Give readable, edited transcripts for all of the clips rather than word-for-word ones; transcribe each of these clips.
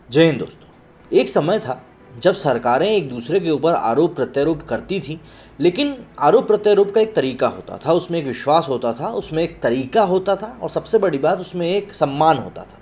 जय हिंद दोस्तों। एक समय था जब सरकारें एक दूसरे के ऊपर आरोप प्रत्यारोप करती थी, लेकिन आरोप प्रत्यारोप का एक तरीका होता था, उसमें एक विश्वास होता था, उसमें एक तरीका होता था और सबसे बड़ी बात उसमें एक सम्मान होता था।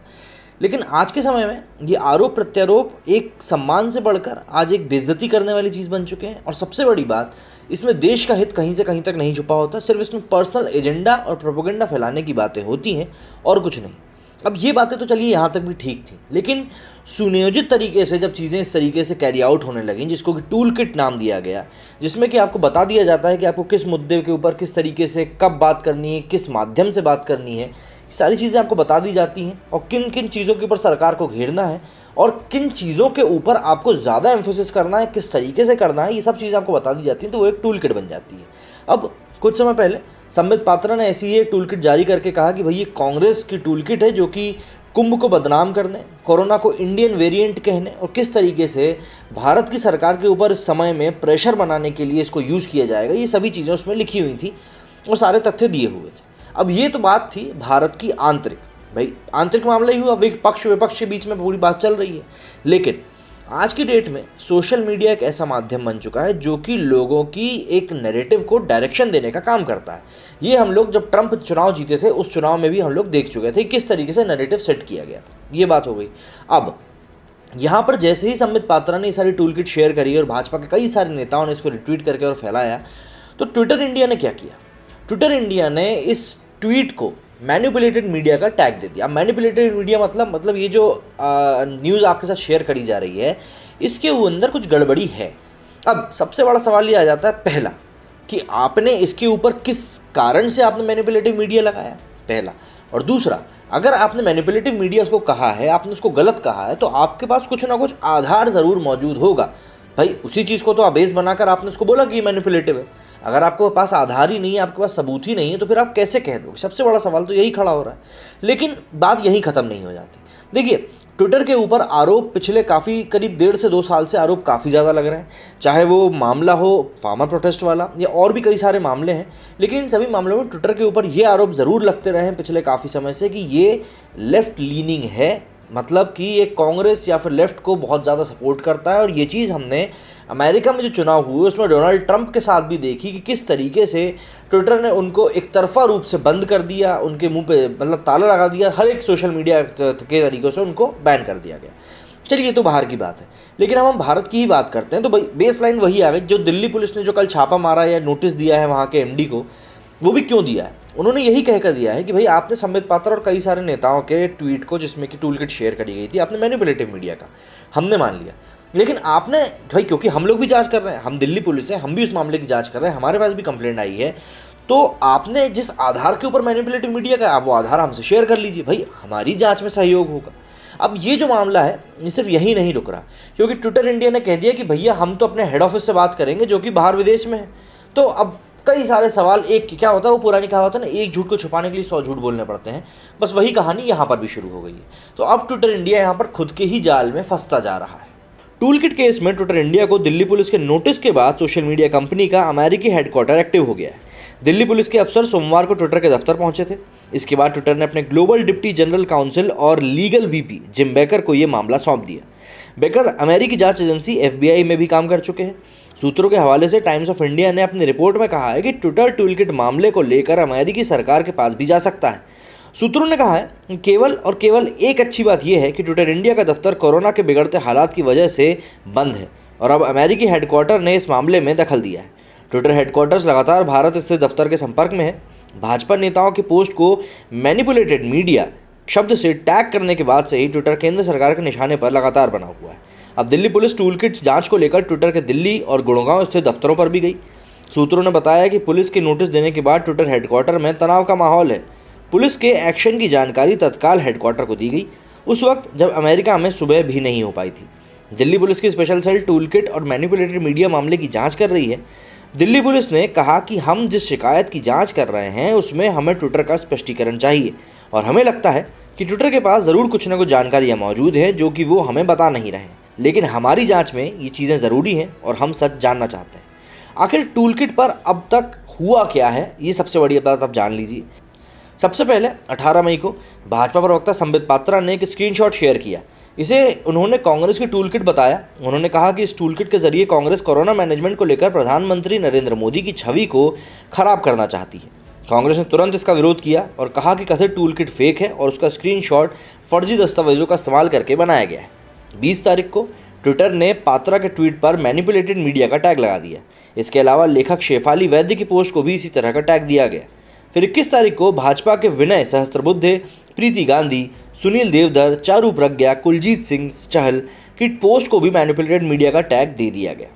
लेकिन आज के समय में ये आरोप प्रत्यारोप एक सम्मान से बढ़कर आज एक बेइज्जती करने वाली चीज़ बन चुके हैं और सबसे बड़ी बात इसमें देश का हित कहीं से कहीं तक नहीं छुपा होता, सिर्फ इसमें पर्सनल एजेंडा और प्रोपेगेंडा फैलाने की बातें होती हैं और कुछ नहीं। अब ये बातें तो चलिए यहाँ तक भी ठीक थी, लेकिन सुनियोजित तरीके से जब चीज़ें इस तरीके से कैरी आउट होने लगीं, जिसको कि टूल किट नाम दिया गया, जिसमें कि आपको बता दिया जाता है कि आपको किस मुद्दे के ऊपर किस तरीके से कब बात करनी है, किस माध्यम से बात करनी है, सारी चीज़ें आपको बता दी जाती हैं और किन किन चीज़ों के ऊपर सरकार को घेरना है और किन चीज़ों के ऊपर आपको ज़्यादा एम्फोसिस करना है, किस तरीके से करना है, ये सब चीज़ें आपको बता दी जाती हैं, तो वो एक टूल किट बन जाती है। अब कुछ समय पहले संबित पात्रा ने ऐसी ही एक टूल किट जारी करके कहा कि भाई ये कांग्रेस की टूल किट है जो कि कुंभ को बदनाम करने, कोरोना को इंडियन वेरिएंट कहने और किस तरीके से भारत की सरकार के ऊपर इस समय में प्रेशर बनाने के लिए इसको यूज़ किया जाएगा, ये सभी चीज़ें उसमें लिखी हुई थी और सारे तथ्य दिए हुए थे। अब ये तो बात थी भारत की आंतरिक, भाई आंतरिक मामला ही हुआ, पक्ष विपक्ष के बीच में पूरी बात चल रही है। लेकिन आज की डेट में सोशल मीडिया एक ऐसा माध्यम बन चुका है जो कि लोगों की एक नैरेटिव को डायरेक्शन देने का काम करता है। ये हम लोग जब ट्रंप चुनाव जीते थे उस चुनाव में भी हम लोग देख चुके थे किस तरीके से नैरेटिव सेट किया गया था। ये बात हो गई। अब यहाँ पर जैसे ही संबित पात्रा ने ये सारी टूल किट शेयर करी और भाजपा के कई सारे नेताओं ने इसको रिट्वीट करके और फैलाया, तो ट्विटर इंडिया ने क्या किया? ट्विटर इंडिया ने इस ट्वीट को मैनिपुलेटेड मीडिया का टैग दे दिया। मैनिपुलेटेड मीडिया मतलब ये जो न्यूज़ आपके साथ शेयर करी जा रही है इसके अंदर कुछ गड़बड़ी है। अब सबसे बड़ा सवाल ये आ जाता है, पहला कि आपने इसके ऊपर किस कारण से आपने मैनिपुलेटिव मीडिया लगाया, पहला। और दूसरा, अगर आपने मैनिपुलेटिव मीडिया उसको कहा है, आपने उसको गलत कहा है, तो आपके पास कुछ ना कुछ आधार ज़रूर मौजूद होगा। भाई उसी चीज़ को तो बेस बनाकर आपने उसको बोला कि ये मैनिपुलेटिव है। अगर आपके पास आधार ही नहीं है, आपके पास सबूत ही नहीं है, तो फिर आप कैसे कह दोगे? सबसे बड़ा सवाल तो यही खड़ा हो रहा है। लेकिन बात यहीं ख़त्म नहीं हो जाती। देखिए, ट्विटर के ऊपर आरोप पिछले करीब 1.5 से 2 साल से आरोप काफ़ी ज़्यादा लग रहे हैं, चाहे वो मामला हो फार्मर प्रोटेस्ट वाला या और भी कई सारे मामले हैं। लेकिन इन सभी मामलों में ट्विटर के ऊपर ये आरोप ज़रूर लगते रहे हैं पिछले काफ़ी समय से कि ये लेफ़्ट लीनिंग है, मतलब कि ये कांग्रेस या फिर लेफ्ट को बहुत ज़्यादा सपोर्ट करता है। और ये चीज़ हमने अमेरिका में जो चुनाव हुए उसमें डोनाल्ड ट्रंप के साथ भी देखी कि किस तरीके से ट्विटर ने उनको एक तरफा रूप से बंद कर दिया, उनके मुंह पे मतलब ताला लगा दिया, हर एक सोशल मीडिया के तरीक़ों से उनको बैन कर दिया गया। चलिए, ये तो बाहर की बात है, लेकिन हम भारत की ही बात करते हैं। तो भाई बेस लाइन वही आ गई। जो दिल्ली पुलिस ने जो कल छापा मारा या नोटिस दिया है वहाँ के एमडी को, वो भी क्यों दिया है? उन्होंने यही कहकर दिया है कि भाई आपने संबित पात्रा और कई सारे नेताओं के ट्वीट को, जिसमें कि टूल किट शेयर करी गई थी, आपने मैनिपुलेटिव मीडिया का, हमने मान लिया। लेकिन आपने भाई, क्योंकि हम लोग भी जांच कर रहे हैं, हम दिल्ली पुलिस हैं, हम भी उस मामले की जांच कर रहे हैं, हमारे पास भी कंप्लेंट आई है, तो आपने जिस आधार के ऊपर मैनिपुलेटिव मीडिया का, आप वो आधार हमसे शेयर कर लीजिए, भाई हमारी जाँच में सहयोग होगा। अब ये जो मामला है ये सिर्फ यही नहीं रुक रहा, क्योंकि ट्विटर इंडिया ने कह दिया कि भैया हम तो अपने हेड ऑफिस से बात करेंगे जो कि बाहर विदेश में है। तो अब कई सारे सवाल, एक क्या होता है, वो पुरानी कहावत है ना, एक झूठ को छुपाने के लिए 100 झूठ बोलने पड़ते हैं, बस वही कहानी यहाँ पर भी शुरू हो गई है। तो अब ट्विटर इंडिया यहाँ पर खुद के ही जाल में फंसता जा रहा है। टूल किट केस में ट्विटर इंडिया को दिल्ली पुलिस के नोटिस के बाद सोशल मीडिया कंपनी का अमेरिकी हेडक्वार्टर एक्टिव हो गया है। दिल्ली पुलिस के अफसर सोमवार को ट्विटर के दफ्तर पहुंचे थे। इसके बाद ट्विटर ने अपने ग्लोबल डिप्टी जनरल काउंसिल और लीगल वीपी जिम बेकर को ये मामला सौंप दिया। बेकर अमेरिकी जांच एजेंसी FBI में भी काम कर चुके हैं। सूत्रों के हवाले से टाइम्स ऑफ इंडिया ने अपनी रिपोर्ट में कहा है कि ट्विटर टूल किट मामले को लेकर अमेरिकी सरकार के पास भी जा सकता है। सूत्रों ने कहा है कि केवल एक अच्छी बात यह है कि ट्विटर इंडिया का दफ्तर कोरोना के बिगड़ते हालात की वजह से बंद है और अब अमेरिकी हेडक्वार्टर ने इस मामले में दखल दिया है। ट्विटर हेडक्वार्टर्स लगातार भारत स्थित दफ्तर के संपर्क में है। भाजपा नेताओं की पोस्ट को मैनिपुलेटेड मीडिया शब्द से टैग करने के बाद से ही ट्विटर केंद्र सरकार के निशाने पर लगातार बना हुआ है। अब दिल्ली पुलिस टूल किट जांच को लेकर ट्विटर के दिल्ली और गुड़गांव स्थित दफ्तरों पर भी गई। सूत्रों ने बताया कि पुलिस के नोटिस देने के बाद ट्विटर हेडक्वार्टर में तनाव का माहौल है। पुलिस के एक्शन की जानकारी तत्काल हेडक्वार्टर को दी गई, उस वक्त जब अमेरिका में सुबह भी नहीं हो पाई थी। दिल्ली पुलिस की स्पेशल सेल टूल किट और मैनिपुलेटेड मीडिया मामले की जाँच कर रही है। दिल्ली पुलिस ने कहा कि हम जिस शिकायत की जांच कर रहे हैं उसमें हमें ट्विटर का स्पष्टीकरण चाहिए और हमें लगता है कि ट्विटर के पास ज़रूर कुछ न कुछ जानकारियाँ मौजूद हैं जो कि वो हमें बता नहीं रहे हैं, लेकिन हमारी जांच में ये चीज़ें ज़रूरी हैं और हम सच जानना चाहते हैं। आखिर टूल किट पर अब तक हुआ क्या है, ये सबसे बड़ी बात आप जान लीजिए। सबसे पहले 18 मई को भाजपा प्रवक्ता संबित पात्रा ने एक स्क्रीनशॉट शेयर किया इसे उन्होंने कांग्रेस की टूल किट बताया। उन्होंने कहा कि इस टूल किट के जरिए कांग्रेस कोरोना मैनेजमेंट को लेकर प्रधानमंत्री नरेंद्र मोदी की छवि को खराब करना चाहती है। कांग्रेस ने तुरंत इसका विरोध किया और कहा कि कथित टूल किट फेक है और उसका स्क्रीनशॉट फर्जी दस्तावेजों का इस्तेमाल करके बनाया गया है। 20 तारीख को ट्विटर ने पात्रा के ट्वीट पर मैनिपुलेटेड मीडिया का टैग लगा दिया। इसके अलावा लेखक शेफाली वैद्य की पोस्ट को भी इसी तरह का टैग दिया गया। फिर 21 तारीख को भाजपा के विनय सहस्त्रबुद्धे, प्रीति गांधी, सुनील देवधर, चारू प्रज्ञा, कुलजीत सिंह चहल की पोस्ट को भी मैनिपुलेटेड मीडिया का टैग दे दिया गया।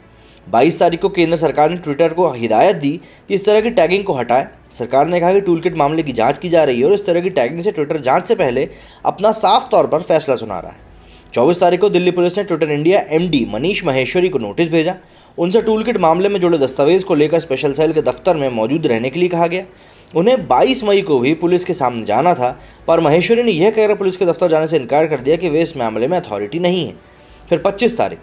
22 तारीख को केंद्र सरकार ने ट्विटर को हिदायत दी कि इस तरह की टैगिंग को हटाए। सरकार ने कहा कि टूलकिट मामले की जांच की जा रही है और इस तरह की टैगिंग से ट्विटर जांच से पहले अपना साफ तौर पर फैसला सुना रहा है। 24 तारीख को दिल्ली पुलिस ने Twitter India MD Manish Maheshwari को नोटिस भेजा। उनसे टूलकिट मामले में जुड़े दस्तावेज को लेकर स्पेशल सेल के दफ्तर में मौजूद रहने के लिए कहा गया। उन्हें 22 मई को भी पुलिस के सामने जाना था, पर महेश्वरी ने यह कहकर पुलिस के दफ्तर जाने से इनकार कर दिया कि वे इस मामले में अथॉरिटी नहीं है। फिर 25 तारीख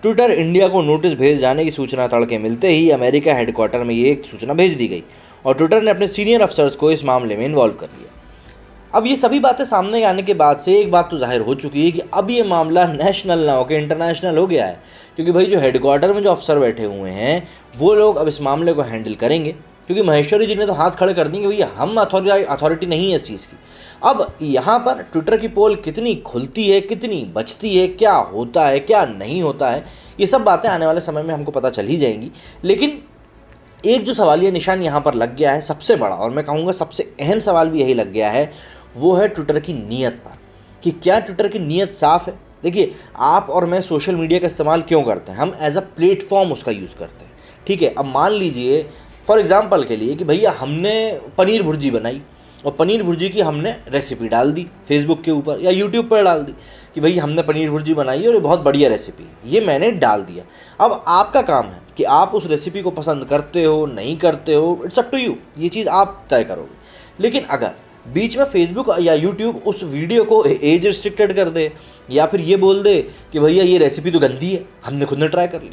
ट्विटर इंडिया को नोटिस भेज जाने की सूचना तड़के मिलते ही अमेरिका हेडक्वार्टर में ये एक सूचना भेज दी गई और ट्विटर ने अपने सीनियर अफसर्स को इस मामले में इन्वॉल्व कर लिया। अब ये सभी बातें सामने आने के बाद से एक बात तो जाहिर हो चुकी है कि अब ये मामला नेशनल ना होकर इंटरनेशनल हो गया है, क्योंकि भाई जो हेडक्वार्टर में जो अफसर बैठे हुए हैं वो लोग अब इस मामले को हैंडल करेंगे, क्योंकि महेश्वरी जी ने तो हाथ खड़े कर दिए कि भैया हम अथॉरिटी नहीं है इस चीज़ की। अब यहाँ पर ट्विटर की पोल कितनी खुलती है, कितनी बचती है, क्या होता है क्या नहीं होता है, ये सब बातें आने वाले समय में हमको पता चल ही जाएंगी। लेकिन एक जो सवालिया निशान यहाँ पर लग गया है सबसे बड़ा, और मैं कहूँगा सबसे अहम सवाल भी यही लग गया है, वो है ट्विटर की नीयत पर, कि क्या ट्विटर की नीयत साफ़ है। देखिए, आप और मैं सोशल मीडिया का इस्तेमाल क्यों करते हैं, हम एज अ प्लेटफॉर्म उसका यूज़ करते हैं, ठीक है। अब मान लीजिए फॉर एग्जांपल के लिए कि भैया हमने पनीर भुर्जी बनाई और पनीर भुर्जी की हमने रेसिपी डाल दी फेसबुक के ऊपर या यूट्यूब पर डाल दी कि भाई हमने पनीर भुर्जी बनाई और ये बहुत बढ़िया रेसिपी है, ये मैंने डाल दिया। अब आपका काम है कि आप उस रेसिपी को पसंद करते हो नहीं करते हो, इट्स अप टू यू, ये चीज़ आप तय करोगे। लेकिन अगर बीच में फेसबुक या यूट्यूब उस वीडियो को एज रिस्ट्रिक्टेड कर दे या फिर ये बोल दे कि भैया ये रेसिपी तो गंदी है, हमने खुद ने ट्राई कर ली,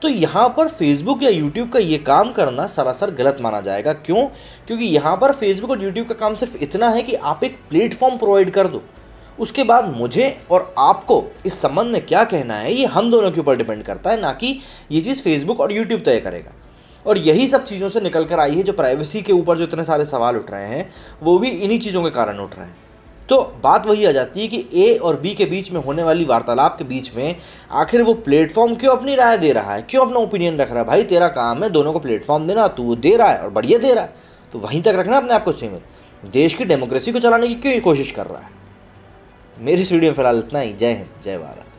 तो यहाँ पर फेसबुक या यूट्यूब का ये काम करना सरासर गलत माना जाएगा। क्यों? क्योंकि यहाँ पर फेसबुक और यूट्यूब का काम सिर्फ इतना है कि आप एक प्लेटफॉर्म प्रोवाइड कर दो, उसके बाद मुझे और आपको इस संबंध में क्या कहना है ये हम दोनों के ऊपर डिपेंड करता है, ना कि ये चीज़ फेसबुक और यूट्यूब तय करेगा। और यही सब चीज़ों से निकल कर आई है जो प्राइवेसी के ऊपर जो इतने सारे सवाल उठ रहे हैं, वो भी इन्हीं चीज़ों के कारण उठ रहे हैं। तो बात वही आ जाती है कि ए और बी के बीच में होने वाली वार्तालाप के बीच में आखिर वो प्लेटफॉर्म क्यों अपनी राय दे रहा है, क्यों अपना ओपिनियन रख रहा है। भाई तेरा काम है दोनों को प्लेटफॉर्म देना, तू वो दे रहा है और बढ़िया दे रहा है, तो वहीं तक रखना अपने आप को सीमित। देश की डेमोक्रेसी को चलाने की क्यों कोशिश कर रहा है। मेरी इस वीडियो में फिलहाल इतना ही। जय हिंद, जय भारत।